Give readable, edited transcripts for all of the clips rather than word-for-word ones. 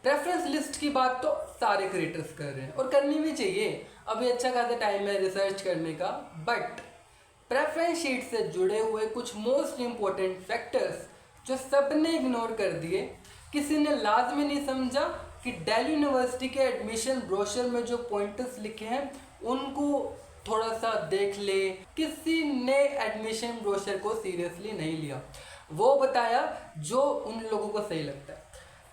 Preference list की बात तो सारे क्रिएटर्स कर रहे हैं और करनी भी चाहिए। अभी अच्छा खासा टाइम है रिसर्च करने का, बट प्रेफरेंस शीट से जुड़े हुए कुछ मोस्ट इम्पोर्टेंट फैक्टर्स जो सबने इग्नोर कर दिए, किसी ने लाजमी नहीं समझा कि दिल्ली यूनिवर्सिटी के एडमिशन ब्रोशर में जो पॉइंटर्स लिखे हैं उनको थोड़ा सा देख ले। किसी ने एडमिशन ब्रोशर को सीरियसली नहीं लिया, वो बताया जो उन लोगों को सही लगता है।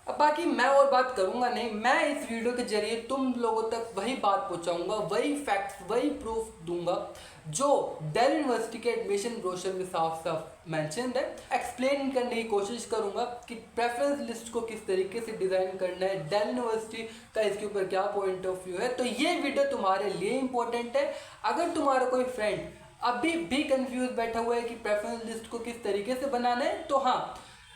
अब बाकी मैं और बात करूंगा नहीं, मैं इस वीडियो के जरिए तुम लोगों तक वही बात पहुंचाऊंगा, वही फैक्ट्स, वही प्रूफ दूंगा जो दिल्ली यूनिवर्सिटी के एडमिशन ब्रोशर में साफ साफ मेंशन है। एक्सप्लेन करने की कोशिश करूंगा कि प्रेफरेंस लिस्ट को किस तरीके से डिज़ाइन करना है, दिल्ली यूनिवर्सिटी का इसके ऊपर क्या पॉइंट ऑफ व्यू है। तो ये वीडियो तुम्हारे लिए इंपॉर्टेंट है। अगर तुम्हारा कोई फ्रेंड अभी भी कंफ्यूज बैठा हुआ है कि प्रेफरेंस लिस्ट को किस तरीके से बनाना है, तो हाँ,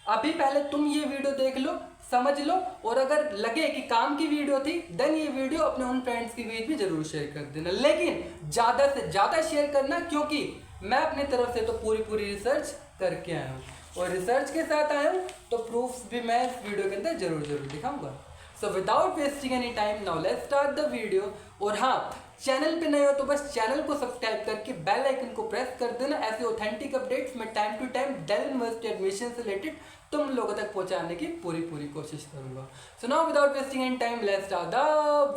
अभी पहले तुम ये वीडियो देख लो, समझ लो, और अगर लगे कि काम की वीडियो थी देन ये वीडियो अपने उन फ्रेंड्स के बीच भी जरूर शेयर कर देना। लेकिन ज़्यादा से ज़्यादा शेयर करना, क्योंकि मैं अपनी तरफ से तो पूरी रिसर्च करके आया हूँ और रिसर्च के साथ आया हूँ, तो प्रूफ्स भी मैं इस वीडियो के अंदर जरूर दिखाऊंगा। So without wasting any time now let's start the video. और हाँ, चैनल पे नए हो तो बस चैनल को सब्सक्राइब करके बेल आइकन को प्रेस कर देना। ऐसे ऑथेंटिक अपडेट्स मैं time to time Delhi university admission से रिलेटेड तुम लोगों तक पहुंचाने की पूरी कोशिश करूंगा। So now without wasting any time let's start the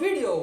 video.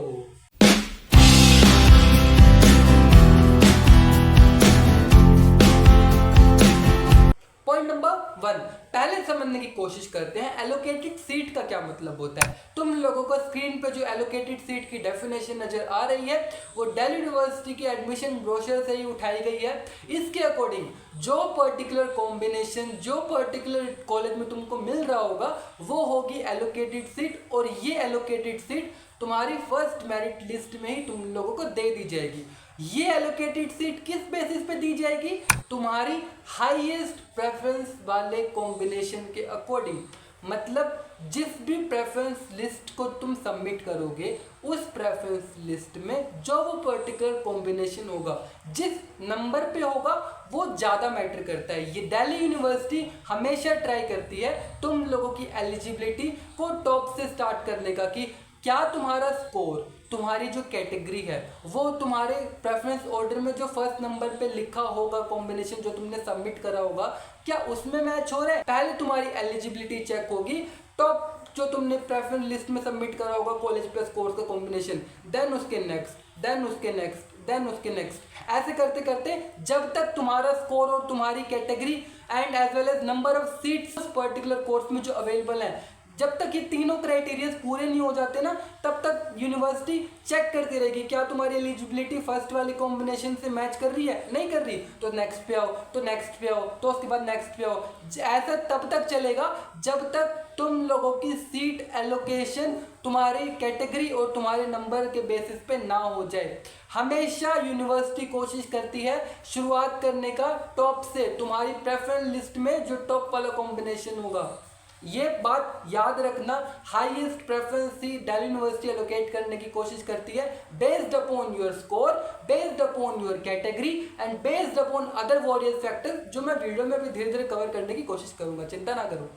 Point number 1, पहले समझने की कोशिश करते हैं एलोकेटेड सीट का क्या मतलब होता है। तुम लोगों को स्क्रीन पे जो एलोकेटेड सीट की डेफिनेशन नजर आ रही है वो दिल्ली यूनिवर्सिटी के एडमिशन ब्रोशर से ही उठाई गई है। इसके अकॉर्डिंग जो पर्टिकुलर कॉम्बिनेशन, जो पर्टिकुलर कॉलेज में तुमको मिल रहा होगा वो होगी एलोकेटेड सीट, और ये एलोकेटेड सीट तुम्हारी फर्स्ट मेरिट लिस्ट में ही तुम लोगों को दे दी जाएगी। ये एलोकेटेड सीट किस बेसिस पे दी जाएगी? तुम्हारी हाईएस्ट प्रेफरेंस वाले कॉम्बिनेशन के अकॉर्डिंग। मतलब जिस भी प्रेफरेंस लिस्ट को तुम सबमिट करोगे उस प्रेफरेंस लिस्ट में जो वो पर्टिकुलर कॉम्बिनेशन होगा, जिस नंबर पे होगा, वो ज़्यादा मैटर करता है। ये दिल्ली यूनिवर्सिटी हमेशा ट्राई करती है तुम लोगों की एलिजिबिलिटी को टॉप से स्टार्ट करने का, कि क्या तुम्हारा स्कोर, तुम्हारी जो कैटेगरी है वो तुम्हारे प्रेफरेंस ऑर्डर में जो फर्स्ट नंबर पे लिखा होगा कॉम्बिनेशन जो तुमने सबमिट करा होगा, क्या उसमें मैच हो रहा है। पहले तुम्हारी एलिजिबिलिटी चेक होगी, टॉप जो तुमने प्रेफरेंस लिस्ट में सबमिट करा होगा कॉलेज प्लस कोर्स का कॉम्बिनेशन, देन उसके नेक्स्ट, देन उसके नेक्स्ट, देन उसके नेक्स्ट, ऐसे करते करते जब तक तुम्हारा स्कोर और तुम्हारी category and as well as number of seats उस पर्टिकुलर कोर्स में जो अवेलेबल है, जब तक ये तीनों क्राइटेरियाज पूरे नहीं हो जाते ना, तब तक यूनिवर्सिटी चेक करती रहेगी क्या तुम्हारी एलिजिबिलिटी फर्स्ट वाले कॉम्बिनेशन से मैच कर रही है। नहीं कर रही तो नेक्स्ट पे आओ, तो नेक्स्ट पे आओ, तो उसके बाद नेक्स्ट पे आओ। ऐसा तब तक चलेगा जब तक तुम लोगों की सीट एलोकेशन तुम्हारी कैटेगरी और तुम्हारे नंबर के बेसिस पे ना हो जाए। हमेशा यूनिवर्सिटी कोशिश करती है शुरुआत करने का टॉप से, तुम्हारी प्रेफरेंस लिस्ट में जो टॉप वाला कॉम्बिनेशन होगा। ये बात याद रखना, हाईएस्ट प्रेफरेंस ही दिल्ली यूनिवर्सिटी एलोकेट करने की कोशिश करती है based upon your score, based upon your category and based upon other various factors, जो मैं वीडियो में भी धीरे धीरे कवर करने की कोशिश करूंगा, चिंता ना करो।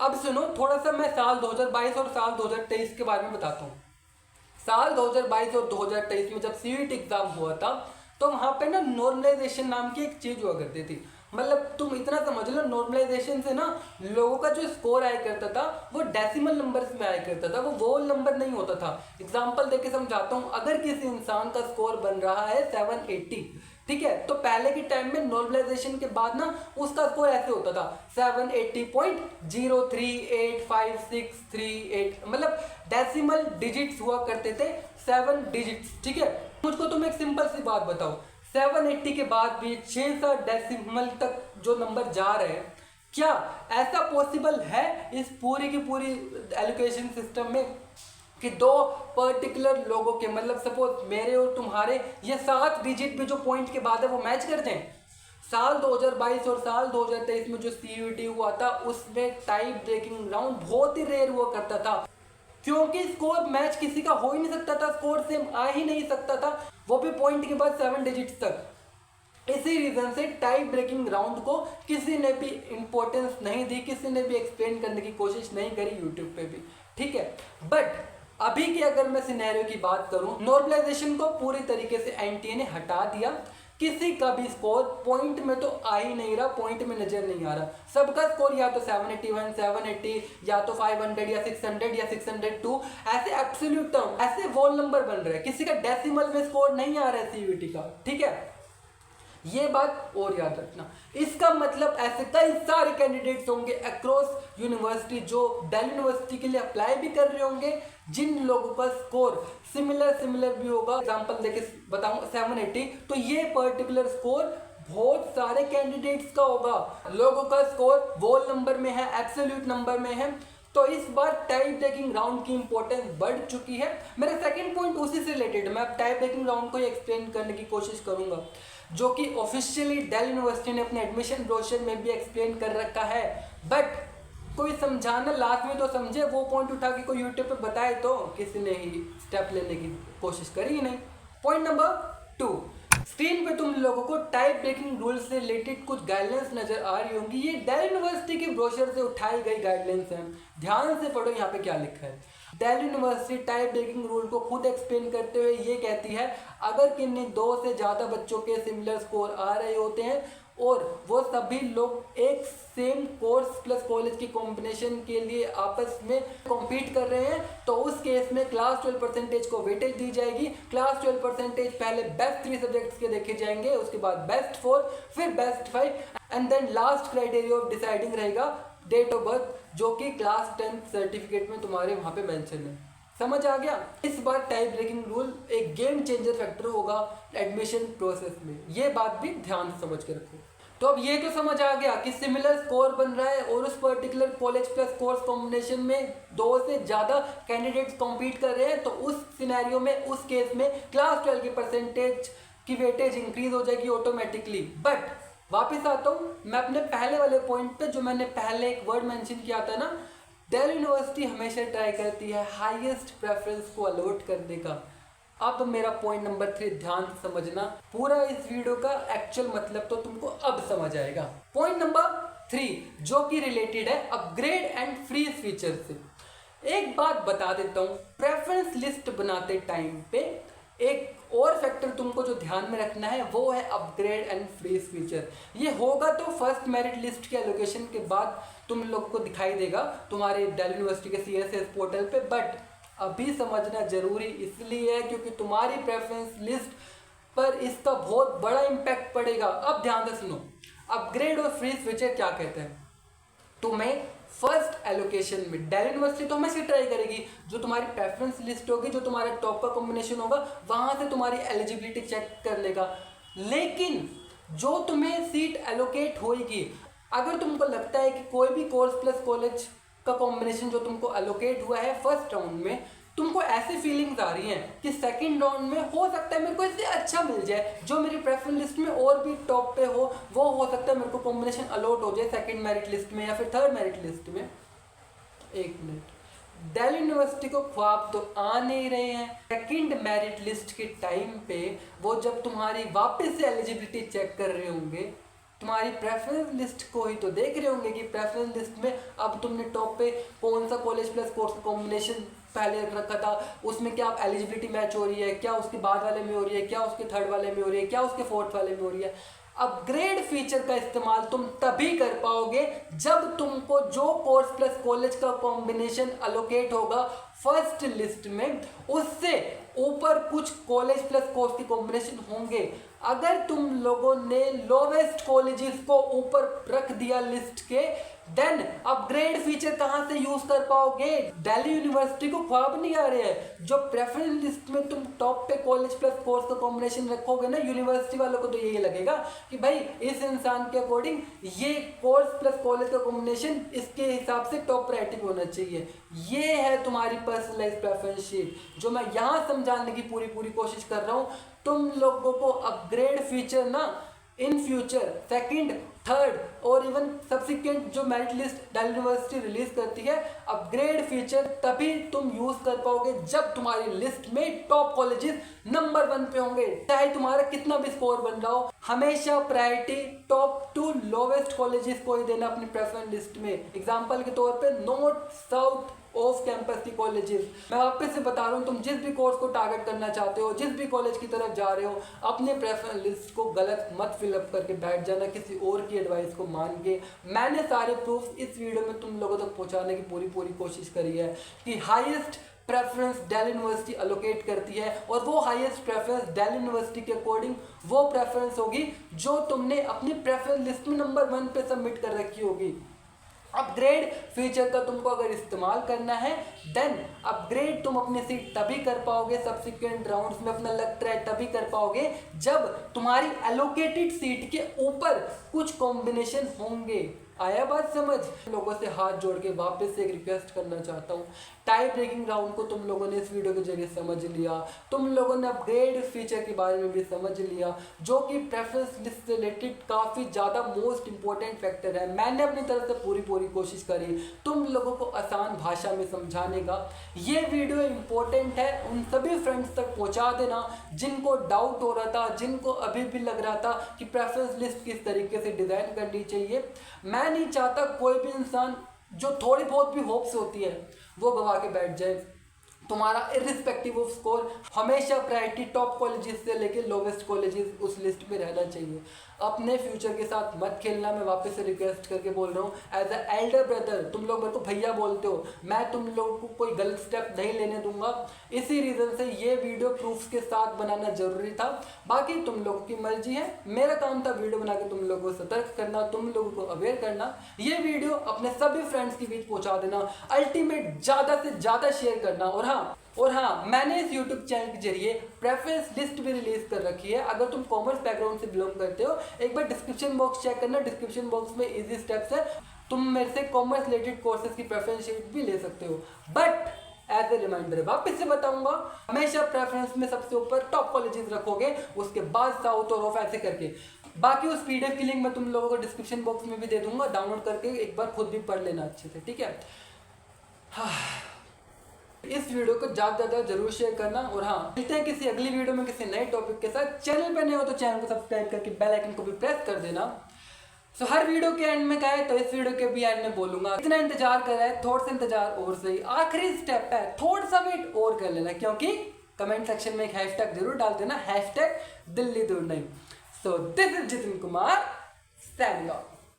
अब सुनो, थोड़ा सा मैं साल 2022 और साल 2023 के बारे में बताता हूँ। साल 2022 और 2023 में जब सीयूईटी एग्जाम हुआ था तो वहाँ पे ना नॉर्मलाइजेशन नाम की एक चीज़ हुआ करती थी। मतलब तुम इतना समझ लो, नॉर्मलाइजेशन से ना लोगों का जो स्कोर आया करता था वो डेसिमल नंबर्स में आया करता था, वो वोल नंबर नहीं होता था। एग्जांपल देके समझाता हूँ, अगर किसी इंसान का स्कोर बन रहा है 780, ठीक है, तो पहले के टाइम में नॉर्मलाइजेशन के बाद ना उसका स्कोर ऐसे होता था 780.0385638, मतलब डेसिमल डिजिट्स हुआ करते थे, 7 डिजिट्स, ठीक है। मुझको तुम एक सिंपल सी बात बताओ, 780 के बाद भी 6-7 डेसिमल तक जो नंबर जा रहे हैं, क्या ऐसा पॉसिबल है इस पूरी की पूरी एजुकेशन सिस्टम में कि दो पर्टिकुलर लोगों के, मतलब सपोज मेरे और तुम्हारे, ये 7 डिजिट पे जो पॉइंट के बाद है वो मैच कर जाएं? साल 2022 और साल 2023 में जो सीयूईटी हुआ था उसमें टाइप ब्रेकिंग राउंड बहुत ही रेयर हुआ करता था, क्योंकि स्कोर मैच किसी का हो ही नहीं सकता था, स्कोर सेम आ ही नहीं सकता था, वो भी पॉइंट के बाद 7 डिजिट्स तक। इसी रीजन से टाई ब्रेकिंग राउंड को किसी ने भी इंपॉर्टेंस नहीं दी, किसी ने भी एक्सप्लेन करने की कोशिश नहीं करी यूट्यूब पे भी। ठीक है। बट अभी की अगर मैं सिनेरियो की बात करूं, नॉर्मलाइजेशन को पूरी तरीके से एनटीए ने हटा दिया, किसी का भी स्कोर पॉइंट में तो आ ही नहीं रहा, पॉइंट में नजर नहीं आ रहा, सबका स्कोर या तो 781, 780 या तो 500 या 600 या 602, ऐसे एब्सोल्यूट टर्म, ऐसे वोल नंबर बन रहे हैं, किसी का डेसिमल में स्कोर नहीं आ रहा है सीयूईटी का, ठीक है। ये बात और याद रखना। इसका मतलब ऐसे कई सारे कैंडिडेट्स होंगे अक्रॉस यूनिवर्सिटी जो दिल्ली यूनिवर्सिटी के लिए अप्लाई भी कर रहे होंगे, जिन लोगों का स्कोर सिमिलर भी होगा। एग्जांपल देके बताऊं 780, तो ये पर्टिकुलर स्कोर बहुत सारे कैंडिडेट्स का होगा। लोगों का स्कोर वोल नंबर में है, एब्सोल्यूट नंबर में है। तो इस बार टाइप ब्रेकिंग राउंड की इंपॉर्टेंस बढ़ चुकी है। मेरा सेकंड पॉइंट उसी से रिलेटेड, मैं अब टाइप ब्रेकिंग राउंड को एक्सप्लेन करने की कोशिश करूंगा, जो कि ऑफिशियली दिल्ली यूनिवर्सिटी ने अपने एडमिशन ब्रोशर में भी एक्सप्लेन कर रखा है। बट कोई समझाना लास्ट में तो समझे, वो पॉइंट उठा के कोई यूट्यूब पे बताए तो किसी ने ही स्टेप लेने की कोशिश करी ही नहीं। पॉइंट नंबर 2, स्क्रीन पे तुम लोगों को टाइप ब्रेकिंग रूल से रिलेटेड कुछ गाइडलाइंस नजर आ रही होंगी। ये दिल्ली यूनिवर्सिटी के ब्रोशर से उठाई गई गाइडलाइंस हैं, ध्यान से पढ़ो यहाँ पे क्या लिखा है। Delhi university tie breaking rule को खुद एक्सप्लेन करते हुए ये कहती है, अगर किन्हीं 2 से ज़्यादा बच्चों के सिमिलर स्कोर आ रहे होते हैं और वो सभी लोग एक सेम कोर्स प्लस कॉलेज की कॉम्बिनेशन के लिए आपस में कॉम्पीट कर रहे हैं, तो उस केस में क्लास 12 परसेंटेज को वेटेज दी जाएगी। क्लास 12 परसेंटेज पहले बेस्ट 3 सब्जेक्ट्स के देखे जाएंगे, उसके बाद बेस्ट 4, फिर best 5 and then last criteria of deciding रहेगा डेट ऑफ बर्थ, जो कि क्लास 10 सर्टिफिकेट में तुम्हारे वहाँ पे मेंशन है। समझ आ गया? इस बार टाइप ब्रेकिंग रूल एक गेम चेंजर फैक्टर होगा एडमिशन प्रोसेस में, ये बात भी ध्यान से समझ के रखो। तो अब ये तो समझ आ गया कि सिमिलर स्कोर बन रहा है और उस particular college plus course combination में 2 से ज़्यादा कैंडिडेट्स कॉम्पीट कर रहे हैं, तो उस सिनेरियो में, उस केस में क्लास 12 की परसेंटेज की वेटेज इंक्रीज हो जाएगी ऑटोमेटिकली। बट वापस आता हूँ मैं अपने पहले वाले पॉइंट पे, जो मैंने पहले एक वर्ड मेंशन किया था ना, दिल्ली यूनिवर्सिटी हमेशा ट्राई करती है हाईएस्ट प्रेफरेंस को अलॉट करने का। अब मेरा पॉइंट नंबर 3 ध्यान से समझना, पूरा इस वीडियो का एक्चुअल मतलब तो तुमको अब समझ आएगा। पॉइंट नंबर 3 जो कि रिलेटेड है अपग्रेड एंड फ्रीज फीचर से। एक बात बता देता हूँ, प्रेफरेंस लिस्ट बनाते टाइम पे एक और फैक्टर तुमको जो ध्यान में रखना है वो है अपग्रेड एंड फ्रीज फीचर। ये होगा तो फर्स्ट मेरिट लिस्ट के एलोकेशन के बाद तुम लोग को दिखाई देगा तुम्हारे दिल्ली यूनिवर्सिटी के CSS पोर्टल पे। बट अभी समझना जरूरी इसलिए है क्योंकि तुम्हारी प्रेफरेंस लिस्ट पर इसका बहुत बड़ा इम्पैक्ट पड़ेगा। अब ध्यान से सुनो, अपग्रेड और फ्रीज फीचर क्या कहते हैं। तुम्हें फर्स्ट एलोकेशन में दिल्ली यूनिवर्सिटी तो हमेशा ट्राई करेगी, जो तुम्हारी प्रेफरेंस लिस्ट होगी, जो तुम्हारा टॉप का कॉम्बिनेशन होगा, वहां से तुम्हारी एलिजिबिलिटी चेक करने का। लेकिन जो तुम्हें सीट एलोकेट होगी, अगर तुमको लगता है कि कोई भी कोर्स प्लस कॉलेज का कॉम्बिनेशन जो तुमको एलोकेट हुआ है फर्स्ट राउंड में, तुमको ऐसी फीलिंग्स आ रही हैं कि सेकंड राउंड में हो सकता है मेरे को इससे अच्छा मिल जाए, जो मेरी प्रेफरेंस लिस्ट में और भी टॉप पे हो सकता है मेरे को कॉम्बिनेशन अलॉट हो जाए सेकंड मेरिट लिस्ट में या फिर थर्ड मेरिट लिस्ट में। एक मिनट, दिल्ली यूनिवर्सिटी को ख्वाब तो आ नहीं रहे हैं सेकंड मेरिट लिस्ट के टाइम पे, वो जब तुम्हारी वापस से एलिजिबिलिटी चेक कर रहे होंगे, तुम्हारी प्रेफरेंस लिस्ट को ही तो देख रहे होंगे कि प्रेफरेंस लिस्ट में अब तुमने टॉप पे कौन सा कॉलेज प्लस कोर्स कॉम्बिनेशन पहले रखा था, उसमें क्या एलिजिबिलिटी मैच हो रही है, क्या उसके बाद वाले में हो रही है, क्या उसके थर्ड वाले में हो रही है, क्या उसके फोर्थ वाले में हो रही है। अपग्रेड फीचर का इस्तेमाल तुम तभी कर पाओगे जब तुमको जो कोर्स प्लस कॉलेज का कॉम्बिनेशन अलोकेट होगा फर्स्ट लिस्ट में, उससे ऊपर कुछ कॉलेज प्लस कोर्स के कॉम्बिनेशन होंगे। अगर तुम लोगों ने लोवेस्ट कॉलेजेस को ऊपर रख दिया लिस्ट के, देन अपग्रेड फीचर कहां से यूज कर पाओगे। दिल्ली यूनिवर्सिटी को ख्वाब नहीं आ रहे हैं, जो प्रेफरेंस लिस्ट में तुम टॉप पे कॉलेज प्लस कोर्स का कॉम्बिनेशन रखोगे ना, यूनिवर्सिटी वालों को तो यही लगेगा कि भाई इस इंसान के अकॉर्डिंग ये कोर्स प्लस कॉलेज का कॉम्बिनेशन इसके हिसाब से टॉप प्रायोरिटी होना चाहिए। ये है तुम्हारी पर्सनलाइज प्रेफरेंस शीट, जो मैं यहाँ समझाने की पूरी कोशिश कर रहा हूँ। तुम लोगों को अपग्रेड फीचर ना इन फ्यूचर सेकंड, थर्ड और इवन सब्सिक्वेंट जो merit list Delhi university release करती है, अपग्रेड फीचर तभी तुम यूज कर पाओगे जब तुम्हारी लिस्ट में टॉप कॉलेजेस नंबर 1 पे होंगे। चाहे तुम्हारा कितना भी स्कोर बन रहा हो, हमेशा प्रायोरिटी टॉप 2 लोवेस्ट कॉलेजेस को ही देना अपनी प्रेफरेंस लिस्ट में। एग्जाम्पल के तौर पे नॉर्थ, साउथ, ऑफ कैंपस की कॉलेजेस। मैं वापस से बता रहा हूँ, तुम जिस भी कोर्स को टारगेट करना चाहते हो, जिस भी कॉलेज की तरफ जा रहे हो, अपने प्रेफरेंस लिस्ट को गलत मत फिलअप करके बैठ जाना किसी और की एडवाइस को मान के। मैंने सारे प्रूफ इस वीडियो में तुम लोगों तक पहुँचाने की पूरी कोशिश करी है कि highest preference Delhi university allocate करती है, और वो हाईएस्ट प्रेफरेंस दिल्ली यूनिवर्सिटी के अकॉर्डिंग वो प्रेफरेंस होगी जो तुमने अपनी प्रेफरेंस लिस्ट में नंबर 1 पे सबमिट कर रखी होगी। अपग्रेड फीचर का तुमको अगर इस्तेमाल करना है, देन अपग्रेड तुम अपनी सीट तभी कर पाओगे, सब्सिक्वेंट राउंड्स में अपना लक ट्राई तभी कर पाओगे जब तुम्हारी एलोकेटेड सीट के ऊपर कुछ कॉम्बिनेशन होंगे। आया बात समझ? लोगों से हाथ जोड़ के वापस से एक रिक्वेस्ट करना चाहता हूँ, टाई ब्रेकिंग राउंड को तुम लोगों ने इस वीडियो के जरिए समझ लिया, तुम लोगों ने अपग्रेड फीचर के बारे में भी समझ लिया, जो कि प्रेफरेंस लिस्ट से रिलेटेड काफ़ी ज़्यादा मोस्ट इंपॉर्टेंट फैक्टर है। मैंने अपनी तरफ से पूरी कोशिश करी तुम लोगों को आसान भाषा में समझाने का। ये वीडियो इंपॉर्टेंट है, उन सभी फ्रेंड्स तक पहुँचा देना जिनको डाउट हो रहा था, जिनको अभी भी लग रहा था कि प्रेफरेंस लिस्ट किस तरीके से डिज़ाइन करनी चाहिए। मैं नहीं चाहता कोई भी इंसान जो थोड़ी बहुत भी होप्स होती है वो गवा के बैठ जाए। तुम्हारा इर्रिस्पेक्टिव ऑफ स्कोर हमेशा प्रायोरिटी टॉप कॉलेजेस से लेके लोवेस्ट कॉलेजेस उस लिस्ट में रहना चाहिए। अपने फ्यूचर के साथ मत खेलना, मैं वापस से रिक्वेस्ट करके बोल रहा हूँ। एज अ एल्डर ब्रदर, तुम लोग मेरे को भैया बोलते हो, मैं तुम लोगों को कोई गलत स्टेप नहीं लेने दूंगा। इसी रीज़न से ये वीडियो प्रूफ्स के साथ बनाना जरूरी था। बाकी तुम लोगों की मर्जी है, मेरा काम था वीडियो बना के तुम लोगों को सतर्क करना, तुम लोगों को अवेयर करना। ये वीडियो अपने सभी फ्रेंड्स के बीच पहुँचा देना, अल्टीमेट ज़्यादा से ज़्यादा शेयर करना। और हाँ, मैंने इस YouTube चैनल के जरिए प्रेफरेंस लिस्ट भी रिलीज कर रखी है। अगर तुम कॉमर्स बैकग्राउंड से बिलोंग करते हो, एक बार डिस्क्रिप्शन बॉक्स चेक करना, डिस्क्रिप्शन बॉक्स में इजी स्टेप्स है, तुम मेरे से कॉमर्स रिलेटेड कोर्सेज की प्रेफरेंस शीट भी ले सकते हो। बट एज ए रिमाइंडर वापस से बताऊंगा, हमेशा प्रेफरेंस में सबसे ऊपर टॉप कॉलेजेस रखोगे, उसके बाद साउथ और ऑफ, ऐसे करके। बाकी उस PDF की लिंक मैं तुम लोगों को डिस्क्रिप्शन बॉक्स में भी दे दूंगा, डाउनलोड करके एक बार खुद भी पढ़ लेना अच्छे से, ठीक है। इस वीडियो को ज़्यादा से ज़्यादा जरूर शेयर करना। और हाँ, मिलते हैं किसी अगली वीडियो में किसी नए टॉपिक के साथ। चैनल पे नए हो तो चैनल को सब्सक्राइब करके बेल आइकन को भी प्रेस कर देना। सो हर वीडियो के एंड में कहे तो इस वीडियो के भी एंड में बोलूंगा, इतना इंतजार कर रहा है, थोड़ा सा इंतजार और सही, आखिरी स्टेप है, थोड़ा सा वेट और कर लेना, क्योंकि कमेंट सेक्शन में एक हैशटैग जरूर डाल देना, हैशटैग दिल्ली दूर नहीं। So this is Jitin Kumar, signing off.